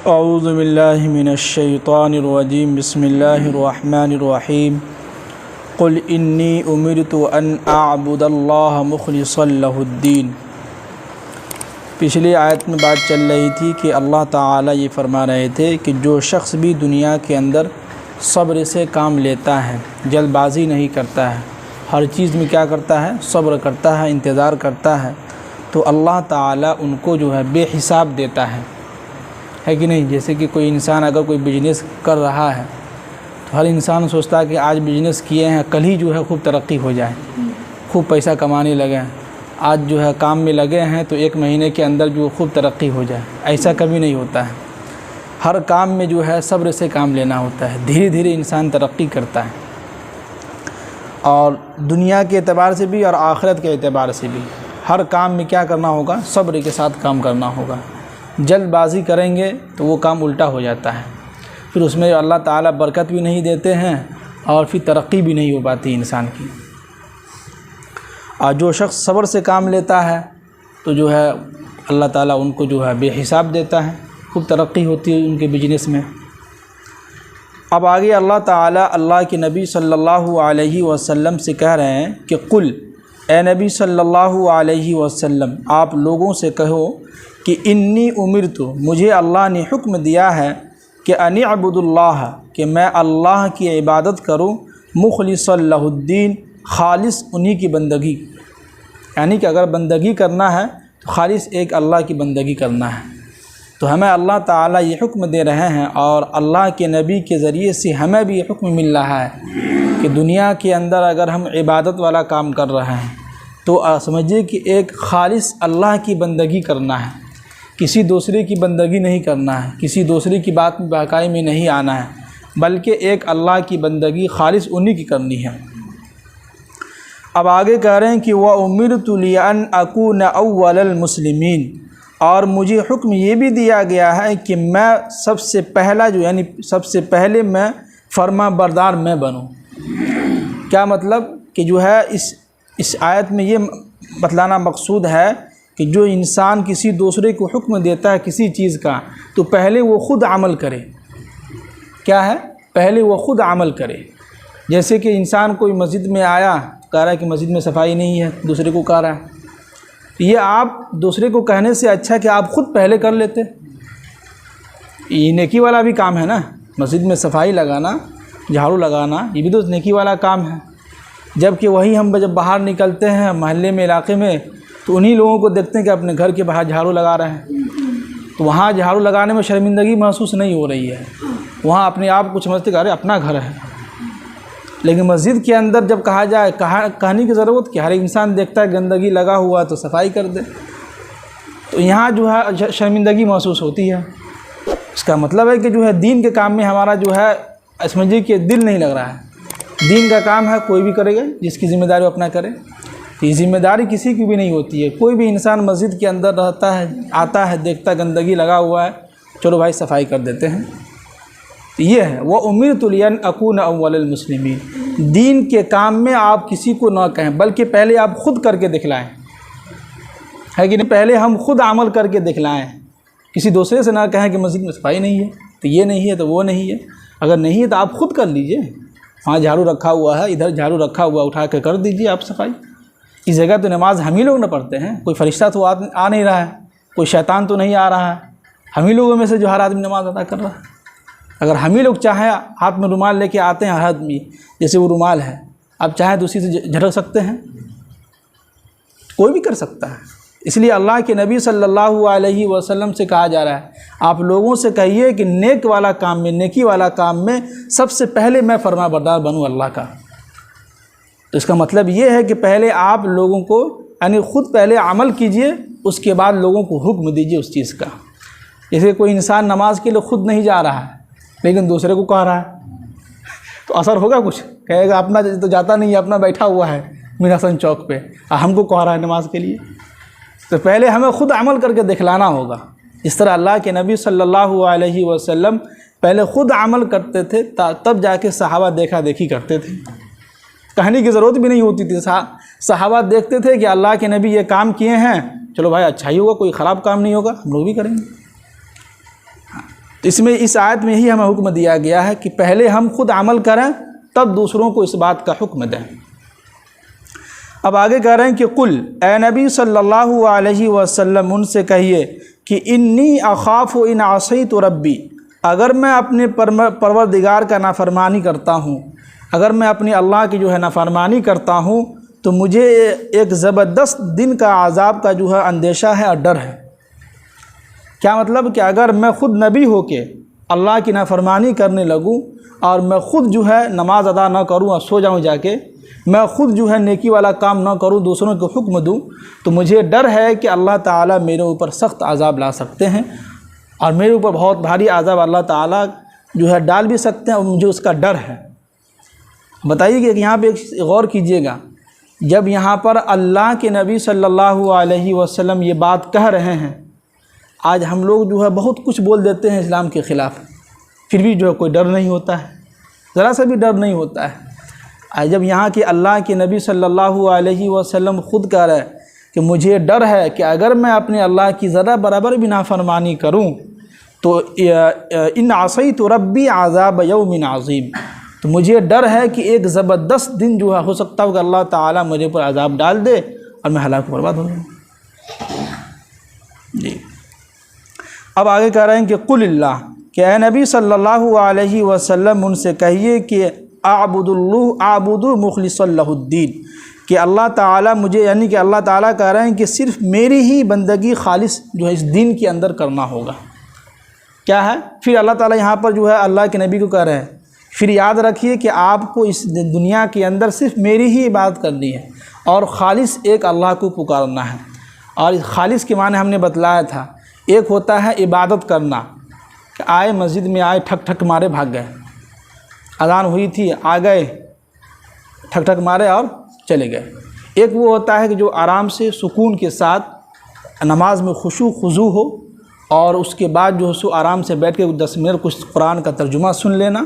اعوذ باللہ من الشیطان الرجیم بسم اللہ الرحمن الرحیم قل انی امرت ان اعبد اللہ مخلصا لہ الدین۔ پچھلی آیت میں بات چل رہی تھی کہ اللہ تعالیٰ یہ فرما رہے تھے کہ جو شخص بھی دنیا کے اندر صبر سے کام لیتا ہے، جلد بازی نہیں کرتا ہے، ہر چیز میں کیا کرتا ہے؟ صبر کرتا ہے، انتظار کرتا ہے، تو اللہ تعالیٰ ان کو جو ہے بے حساب دیتا ہے کہ نہیں؟ جیسے کہ کوئی انسان اگر کوئی بزنس کر رہا ہے تو ہر انسان سوچتا ہے کہ آج بزنس کیے ہیں، کل ہی جو ہے خوب ترقی ہو جائے، خوب پیسہ کمانے لگے، آج جو ہے کام میں لگے ہیں تو ایک مہینے کے اندر جو خوب ترقی ہو جائے۔ ایسا کبھی نہیں ہوتا ہے، ہر کام میں جو ہے صبر سے کام لینا ہوتا ہے، دھیرے دھیرے انسان ترقی کرتا ہے، اور دنیا کے اعتبار سے بھی اور آخرت کے اعتبار سے بھی ہر کام میں کیا کرنا ہوگا؟ صبر کے ساتھ کام کرنا ہوگا۔ جلد بازی کریں گے تو وہ کام الٹا ہو جاتا ہے، پھر اس میں اللہ تعالیٰ برکت بھی نہیں دیتے ہیں اور پھر ترقی بھی نہیں ہو پاتی انسان کی۔ اور جو شخص صبر سے کام لیتا ہے تو جو ہے اللہ تعالیٰ ان کو جو ہے بے حساب دیتا ہے، خوب ترقی ہوتی ہے ان کے بزنس میں۔ اب آگے اللہ تعالیٰ اللہ کے نبی صلی اللہ علیہ وسلم سے کہہ رہے ہیں کہ قل، اے نبی صلی اللہ علیہ وسلم آپ لوگوں سے کہو کہ انی امرت، مجھے اللہ نے حکم دیا ہے کہ ان اعبد اللہ، کہ میں اللہ کی عبادت کروں، مخلصا لہ الدین، خالص انہی کی بندگی، یعنی کہ اگر بندگی کرنا ہے تو خالص ایک اللہ کی بندگی کرنا ہے۔ تو ہمیں اللہ تعالیٰ یہ حکم دے رہے ہیں اور اللہ کے نبی کے ذریعے سے ہمیں بھی یہ حکم مل رہا ہے کہ دنیا کے اندر اگر ہم عبادت والا کام کر رہے ہیں تو سمجھیے کہ ایک خالص اللہ کی بندگی کرنا ہے، کسی دوسرے کی بندگی نہیں کرنا ہے، کسی دوسرے کی بات میں بہکائی میں نہیں آنا ہے، بلکہ ایک اللہ کی بندگی خالص انہی کی کرنی ہے۔ اب آگے کہہ رہے ہیں کہ وَأُمِرْتُ لِأَنْ أَكُونَ أَوَّلَ الْمُسْلِمِينَ، اور مجھے حکم یہ بھی دیا گیا ہے کہ میں سب سے پہلا یعنی سب سے پہلے میں فرما بردار میں بنوں۔ کیا مطلب کہ جو ہے اس آیت میں یہ بتلانا مقصود ہے کہ جو انسان کسی دوسرے کو حکم دیتا ہے کسی چیز کا تو پہلے وہ خود عمل کرے۔ کیا ہے؟ پہلے وہ خود عمل کرے۔ جیسے کہ انسان کوئی مسجد میں آیا، کہہ رہا ہے کہ مسجد میں صفائی نہیں ہے، دوسرے کو کہہ رہا ہے، یہ آپ دوسرے کو کہنے سے اچھا کہ آپ خود پہلے کر لیتے۔ یہ نیکی والا بھی کام ہے نا، مسجد میں صفائی لگانا، جھاڑو لگانا، یہ بھی تو نیکی والا کام ہے۔ جبکہ وہی ہم جب باہر نکلتے ہیں محلے میں، علاقے میں، تو انہی لوگوں کو دیکھتے ہیں کہ اپنے گھر کے باہر جھاڑو لگا رہے ہیں، تو وہاں جھاڑو لگانے میں شرمندگی محسوس نہیں ہو رہی ہے، وہاں اپنے آپ کو سمجھتے کہ ارے اپنا گھر ہے۔ لیکن مسجد کے اندر جب کہا جائے، کہنے کی ضرورت کہ ہر انسان دیکھتا ہے گندگی لگا ہوا تو صفائی کر دے، تو یہاں جو ہے شرمندگی محسوس ہوتی ہے۔ اس کا مطلب ہے کہ جو ہے دین کے کام میں ہمارا جو ہے سمجھیے کہ دل نہیں لگ رہا ہے۔ دین کا کام ہے کوئی بھی کرے گا، جس کی ذمہ داری وہ اپنا کرے، یہ ذمہ داری کسی کی بھی نہیں ہوتی ہے۔ کوئی بھی انسان مسجد کے اندر رہتا ہے، آتا ہے، دیکھتا ہے گندگی لگا ہوا ہے، چلو بھائی صفائی کر دیتے ہیں، تو یہ ہے وَأُمِرْتُ لِأَنْ أَكُونَ أَوَّلَ الْمُسْلِمِينَ۔ دین کے کام میں آپ کسی کو نہ کہیں، بلکہ پہلے آپ خود کر کے دکھلائیں، ہے کہ نہیں؟ پہلے ہم خود عمل کر کے دکھلائیں، کسی دوسرے سے نہ کہیں کہ مسجد میں صفائی نہیں ہے تو یہ نہیں ہے تو وہ نہیں ہے۔ اگر نہیں ہے تو آپ خود کر لیجئے، وہاں جھاڑو رکھا ہوا ہے، ادھر جھاڑو رکھا ہوا، اٹھا کے کر دیجئے آپ صفائی۔ اس جگہ تو نماز ہم ہی لوگ نہ پڑھتے ہیں، کوئی فرشتہ تو آ نہیں رہا ہے، کوئی شیطان تو نہیں آ رہا ہے، ہم ہی لوگوں میں سے جو ہر آدمی نماز ادا کر رہا ہے۔ اگر ہم ہی لوگ چاہیں، ہاتھ میں رومال لے کے آتے ہیں ہر آدمی، جیسے وہ رومال ہے، اب چاہیں تو اسی سے جھڑک سکتے ہیں، کوئی بھی کر سکتا ہے۔ اس لیے اللہ کے نبی صلی اللہ علیہ وسلم سے کہا جا رہا ہے آپ لوگوں سے کہیے کہ نیک والا کام میں، نیکی والا کام میں سب سے پہلے میں فرما بردار بنوں اللہ کا۔ تو اس کا مطلب یہ ہے کہ پہلے آپ لوگوں کو یعنی خود پہلے عمل کیجئے، اس کے بعد لوگوں کو حکم دیجئے اس چیز کا۔ جیسے کوئی انسان نماز کے لیے خود نہیں جا رہا ہے لیکن دوسرے کو کہہ رہا ہے تو اثر ہوگا کچھ؟ کہے گا اپنا تو جاتا نہیں ہے، اپنا بیٹھا ہوا ہے میر حسن چوک پہ، ہم کو کہہ رہا ہے نماز کے لیے۔ تو پہلے ہمیں خود عمل کر کے دکھلانا ہوگا، جس طرح اللہ کے نبی صلی اللہ علیہ وسلم پہلے خود عمل کرتے تھے، تب جا کے صحابہ دیکھا دیکھی کرتے تھے، کہنے کی ضرورت بھی نہیں ہوتی تھی۔ صحابہ دیکھتے تھے کہ اللہ کے نبی یہ کام کیے ہیں، چلو بھائی اچھا ہی ہوگا، کوئی خراب کام نہیں ہوگا، ہم لوگ بھی کریں گے۔ تو اس میں اس آیت میں ہی ہمیں حکم دیا گیا ہے کہ پہلے ہم خود عمل کریں تب دوسروں کو اس بات کا حکم دیں۔ اب آگے کہہ رہے ہیں کہ قل، اے نبی صلی اللہ علیہ وسلم ان سے کہیے کہ انی اخاف ان عصیت ربی، اگر میں اپنے پروردگار کا نافرمانی کرتا ہوں، اگر میں اپنی اللہ کی جو ہے نافرمانی کرتا ہوں تو مجھے ایک زبردست دن کا عذاب کا جو ہے اندیشہ ہے اور ڈر ہے۔ کیا مطلب کہ اگر میں خود نبی ہو کے اللہ کی نافرمانی کرنے لگوں اور میں خود جو ہے نماز ادا نہ کروں اور سو جاؤں جا کے، میں خود جو ہے نیکی والا کام نہ کروں، دوسروں کو حکم دوں، تو مجھے ڈر ہے کہ اللہ تعالیٰ میرے اوپر سخت عذاب لا سکتے ہیں اور میرے اوپر بہت بھاری عذاب اللہ تعالیٰ جو ہے ڈال بھی سکتے ہیں، اور مجھے اس کا ڈر ہے۔ بتائیے کہ یہاں پہ غور کیجئے گا، جب یہاں پر اللہ کے نبی صلی اللہ علیہ وسلم یہ بات کہہ رہے ہیں، آج ہم لوگ جو ہے بہت کچھ بول دیتے ہیں اسلام کے خلاف، پھر بھی جو ہے کوئی ڈر نہیں ہوتا ہے، ذرا سا بھی ڈر نہیں ہوتا ہے۔ جب یہاں کے اللہ کے نبی صلی اللہ علیہ وسلم خود کہہ رہے کہ مجھے ڈر ہے کہ اگر میں اپنے اللہ کی ذرا برابر بھی نافرمانی کروں تو ان عصیت ربی عذاب یوم عظیم، تو مجھے ڈر ہے کہ ایک زبردست دن جو ہے ہو سکتا ہو کہ اللہ تعالیٰ مجھے پر عذاب ڈال دے اور میں ہلاک برباد ہو جاؤں۔ جی اب آگے کہہ رہے ہیں کہ قل اللہ، کہ اے نبی صلی اللہ علیہ وسلم ان سے کہیے کہ اعبد مخلص اللہ الدین، کہ اللہ تعالیٰ مجھے، یعنی کہ اللہ تعالیٰ کہہ رہے ہیں کہ صرف میری ہی بندگی خالص جو ہے اس دین کے اندر کرنا ہوگا۔ کیا ہے؟ پھر اللہ تعالیٰ یہاں پر جو ہے اللہ کے نبی کو کہہ رہے ہیں، پھر یاد رکھیے کہ آپ کو اس دنیا کے اندر صرف میری ہی عبادت کرنی ہے اور خالص ایک اللہ کو پکارنا ہے۔ اور خالص کے معنی ہم نے بتلایا تھا، ایک ہوتا ہے عبادت کرنا، کہ آئے مسجد میں آئے ٹھک ٹھک مارے بھاگ گئے، اذان ہوئی تھی آ گئے ٹھک ٹھک مارے اور چلے گئے۔ ایک وہ ہوتا ہے کہ جو آرام سے سکون کے ساتھ نماز میں خشوع خضوع ہو اور اس کے بعد جو ہے سو آرام سے بیٹھ کے 10 منٹ کچھ قرآن کا ترجمہ سن لینا۔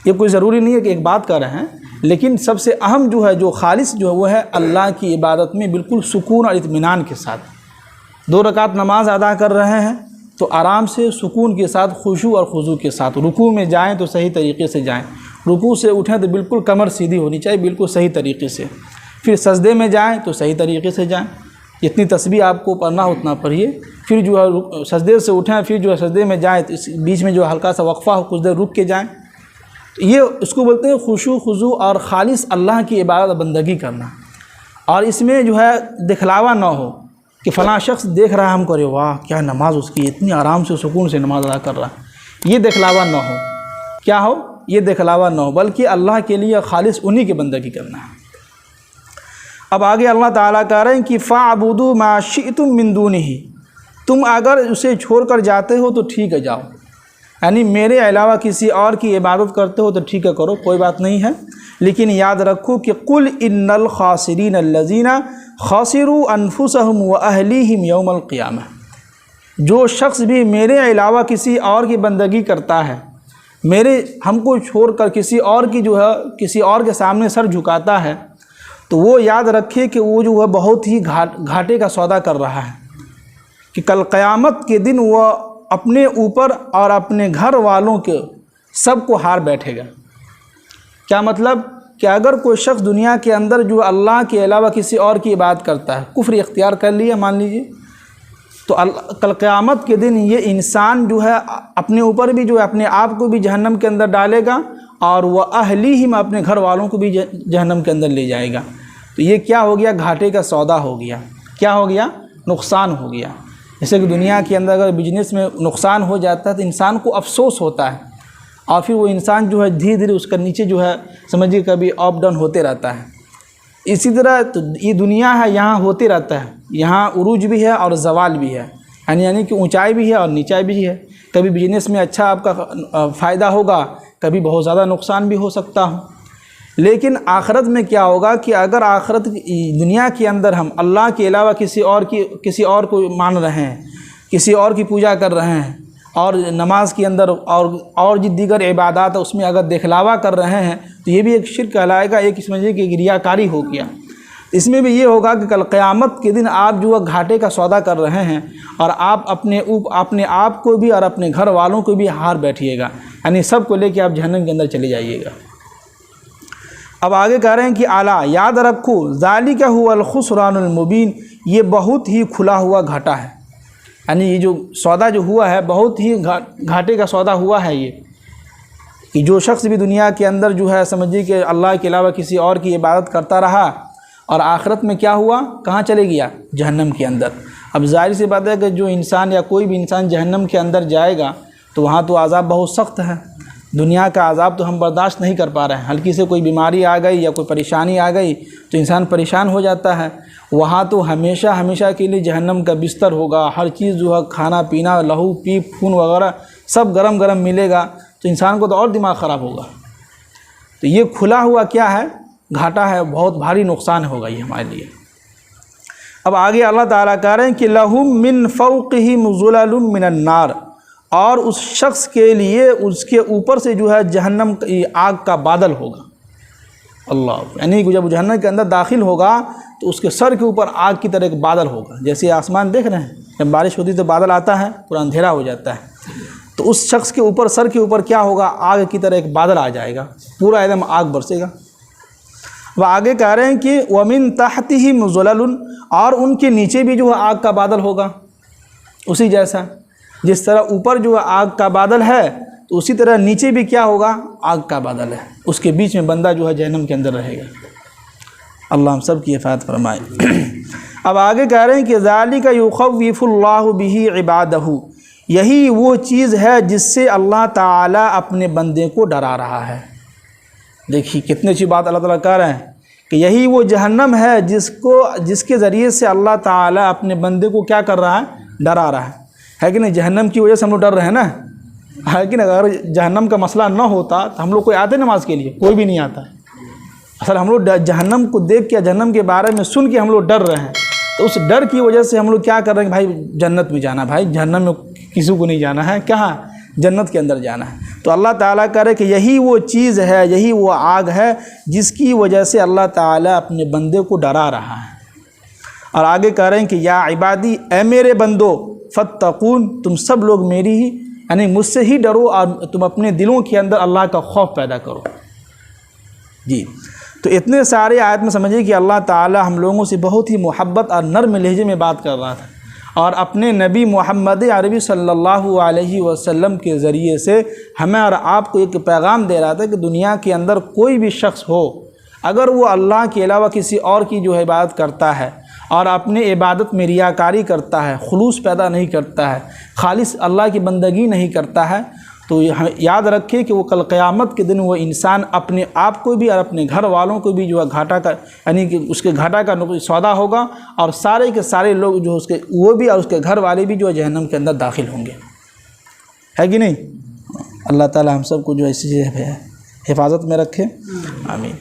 یہ کوئی ضروری نہیں ہے کہ ایک بات کر رہے ہیں، لیکن سب سے اہم جو ہے جو خالص جو ہے وہ ہے اللہ کی عبادت میں بالکل سکون اور اطمینان کے ساتھ 2 رکعت نماز ادا کر رہے ہیں تو آرام سے سکون کے ساتھ خشوع اور خضوع کے ساتھ، رکوع میں جائیں تو صحیح طریقے سے جائیں، رکوع سے اٹھیں تو بالکل کمر سیدھی ہونی چاہیے بالکل صحیح طریقے سے، پھر سجدے میں جائیں تو صحیح طریقے سے جائیں، جتنی تسبیح آپ کو پڑھنا اتنا پڑھیے، پھر جو ہے سجدے سے اٹھیں، پھر جو ہے سجدے میں جائیں تو اس بیچ میں جو ہلکا سا وقفہ ہو کچھ دیر رک کے جائیں۔ یہ اس کو بولتے ہیں خشوع خضوع اور خالص اللہ کی عبادت بندگی کرنا، اور اس میں جو ہے دکھلاوا نہ ہو کہ فلاں شخص دیکھ رہا ہے ہم کو، واہ کیا نماز اس کی، اتنی آرام سے سکون سے نماز ادا کر رہا ہے، یہ دکھلاوا نہ ہو۔ کیا ہو؟ یہ دکھلاوا نہ ہو، بلکہ اللہ کے لیے خالص انہی کی بندگی کرنا ہے۔ اب آگے اللہ تعالیٰ کہہ رہے ہیں کہ فَاعْبُدُوا مَا شِئْتُم مِّن دُونِهِ، تم اگر اسے چھوڑ کر جاتے ہو تو ٹھیک ہے جاؤ، یعنی میرے علاوہ کسی اور کی عبادت کرتے ہو تو ٹھیک ہے کرو، کوئی بات نہیں ہے، لیکن یاد رکھو کہ قُلْ إِنَّ الْخَاسِرِينَ الَّذِينَ خَسِرُوا أَنفُسَهُمْ وَأَهْلِيهِمْ يَوْمَ الْقِيَامَةِ، جو شخص بھی میرے علاوہ کسی اور کی بندگی کرتا ہے، ہم کو چھوڑ کر کسی اور کی جو ہے کسی اور کے سامنے سر جھکاتا ہے، تو وہ یاد رکھے کہ وہ جو ہے بہت ہی گھاٹے کا سودا کر رہا ہے، کہ کل قیامت کے دن وہ اپنے اوپر اور اپنے گھر والوں کے سب کو ہار بیٹھے گا۔ کیا مطلب؟ کہ اگر کوئی شخص دنیا کے اندر جو اللہ کے علاوہ کسی اور کی عبادت کرتا ہے، کفر اختیار کر لیا مان لیجیے، تو کل قیامت کے دن یہ انسان جو ہے اپنے اوپر بھی جو ہے اپنے آپ کو بھی جہنم کے اندر ڈالے گا اور وہ اہلیہم اپنے گھر والوں کو بھی جہنم کے اندر لے جائے گا۔ تو یہ کیا ہو گیا؟ گھاٹے کا سودا ہو گیا۔ کیا ہو گیا؟ نقصان ہو گیا۔ جیسے کہ دنیا کے اندر اگر بزنس میں نقصان ہو جاتا ہے تو انسان کو افسوس ہوتا ہے، اور پھر وہ انسان جو ہے دھیرے دھیرے اس کا نیچے جو ہے سمجھیے کبھی اپ ڈاؤن ہوتے رہتا ہے۔ اسی طرح تو یہ دنیا ہے، یہاں ہوتے رہتا ہے، یہاں عروج بھی ہے اور زوال بھی ہے، یعنی کہ اونچائی بھی ہے اور نیچائی بھی ہے۔ کبھی بزنس میں اچھا آپ کا فائدہ ہوگا، کبھی بہت زیادہ نقصان بھی ہو سکتا ہو۔ لیکن آخرت میں کیا ہوگا کہ اگر آخرت دنیا کے اندر ہم اللہ کے علاوہ کسی اور کو مان رہے ہیں، کسی اور کی پوجا کر رہے ہیں، اور نماز کے اندر اور دیگر عبادات اس میں اگر دکھلاوا کر رہے ہیں تو یہ بھی ایک شرک کہلائے گا، ایک سمجھیے کہ ریاکاری ہو گیا۔ اس میں بھی یہ ہوگا کہ کل قیامت کے دن آپ جو ہے گھاٹے کا سودا کر رہے ہیں اور آپ اپنے آپ کو بھی اور اپنے گھر والوں کو بھی ہار بیٹھیے گا، یعنی سب کو لے کے آپ جہنم کے اندر چلے جائیے گا۔ اب آگے کہہ رہے ہیں کہ اعلیٰ یاد رکھو ذالک هو الخسران المبین، یہ بہت ہی کھلا ہوا گھاٹا ہے، یعنی یہ جو سودا جو ہوا ہے بہت ہی گھاٹے کا سودا ہوا ہے یہ، کہ جو شخص بھی دنیا کے اندر جو ہے سمجھیے کہ اللہ کے علاوہ کسی اور کی عبادت کرتا رہا اور آخرت میں کیا ہوا، کہاں چلے گیا، جہنم کے اندر۔ اب ظاہر سی بات ہے کہ جو انسان یا کوئی بھی انسان جہنم کے اندر جائے گا تو وہاں تو عذاب بہت سخت ہے، دنیا کا عذاب تو ہم برداشت نہیں کر پا رہے ہیں، ہلکی سے کوئی بیماری آ گئی یا کوئی پریشانی آ گئی تو انسان پریشان ہو جاتا ہے، وہاں تو ہمیشہ کے لیے جہنم کا بستر ہوگا، ہر چیز جو ہے کھانا پینا لہو پیپ خون وغیرہ سب گرم گرم ملے گا، تو انسان کو تو اور دماغ خراب ہوگا۔ تو یہ کھلا ہوا کیا ہے، گھاٹا ہے، بہت بھاری نقصان ہوگا یہ ہمارے لیے۔ اب آگے اللہ تعالیٰ کہہ رہے ہیں کہ لہم من فوقہم ظلل من النار، اور اس شخص کے لیے اس کے اوپر سے جو ہے جہنم کی آگ کا بادل ہوگا، اللہ، یعنی جب جہنم کے اندر داخل ہوگا تو اس کے سر کے اوپر آگ کی طرح ایک بادل ہوگا، جیسے آسمان دیکھ رہے ہیں جب بارش ہوتی تو بادل آتا ہے پورا اندھیرا ہو جاتا ہے، تو اس شخص کے اوپر سر کے اوپر کیا ہوگا، آگ کی طرح ایک بادل آ جائے گا، پورا ایک دم آگ برسے گا۔ وہ آگے کہہ رہے ہیں کہ وَمِن تَحْتِهِمْ ظُلَلٌ، اور ان کے نیچے بھی جو ہے آگ کا بادل ہوگا، اسی جیسا جس طرح اوپر جو ہے آگ کا بادل ہے تو اسی طرح نیچے بھی کیا ہوگا، آگ کا بادل ہے، اس کے بیچ میں بندہ جو ہے جہنم کے اندر رہے گا۔ اللہ ہم سب کی حفاظت فرمائے۔ اب آگے کہہ رہے ہیں کہ ذَلِكَ يُخَوِّفُ اللَّهُ بِهِ عِبَادَهُ، یہی وہ چیز ہے جس سے اللہ تعالیٰ اپنے بندے کو ڈرا رہا ہے۔ دیکھیے کتنی اچھی بات اللہ تعالیٰ کہہ رہے ہیں کہ یہی وہ جہنم ہے جس کے ذریعے سے اللہ تعالیٰ اپنے بندے کو کیا کر رہا ہے، ڈرا رہا ہے کہ نہیں؟ جہنم کی وجہ سے ہم لوگ ڈر رہے ہیں نا، ہے کہ نہیں؟ اگر جہنم کا مسئلہ نہ ہوتا تو ہم لوگ کوئی آتے نماز کے لیے، کوئی بھی نہیں آتا۔ اصل ہم لوگ جہنم کو دیکھ کے، جہنم کے بارے میں سن کے ہم لوگ ڈر رہے ہیں، تو اس ڈر کی وجہ سے ہم لوگ کیا کر رہے ہیں کہ بھائی جنت میں جانا، بھائی جہنم میں کسی کو نہیں جانا ہے، کہاں، جنت کے اندر جانا ہے۔ تو اللہ تعالیٰ کہہ رہے کہ یہی وہ چیز ہے، یہی وہ آگ ہے جس کی وجہ سے اللہ تعالیٰ اپنے بندے کو ڈرا رہا ہے۔ اور آگے کہہ رہے ہیں کہ یا عبادی، اے میرے بندو، فاتقون، تم سب لوگ میری ہی یعنی مجھ سے ہی ڈرو اور تم اپنے دلوں کے اندر اللہ کا خوف پیدا کرو۔ جی تو اتنے سارے آیت میں سمجھیے کہ اللہ تعالیٰ ہم لوگوں سے بہت ہی محبت اور نرم لہجے میں بات کر رہا تھا، اور اپنے نبی محمد عربی صلی اللہ علیہ وسلم کے ذریعے سے ہمیں اور آپ کو ایک پیغام دے رہا تھا کہ دنیا کے اندر کوئی بھی شخص ہو، اگر وہ اللہ کے علاوہ کسی اور کی جو عبادت کرتا ہے اور اپنے عبادت میں ریاکاری کرتا ہے، خلوص پیدا نہیں کرتا ہے، خالص اللہ کی بندگی نہیں کرتا ہے، تو یاد رکھے کہ وہ کل قیامت کے دن وہ انسان اپنے آپ کو بھی اور اپنے گھر والوں کو بھی جو ہے گھاٹا کا یعنی کہ اس کے گھاٹا کا سودا ہوگا، اور سارے کے سارے لوگ جو اس کے وہ بھی اور اس کے گھر والے بھی جو ہے جہنم کے اندر داخل ہوں گے، ہے کہ نہیں؟ اللہ تعالی ہم سب کو جو ایسی حفاظت میں رکھے، آمین۔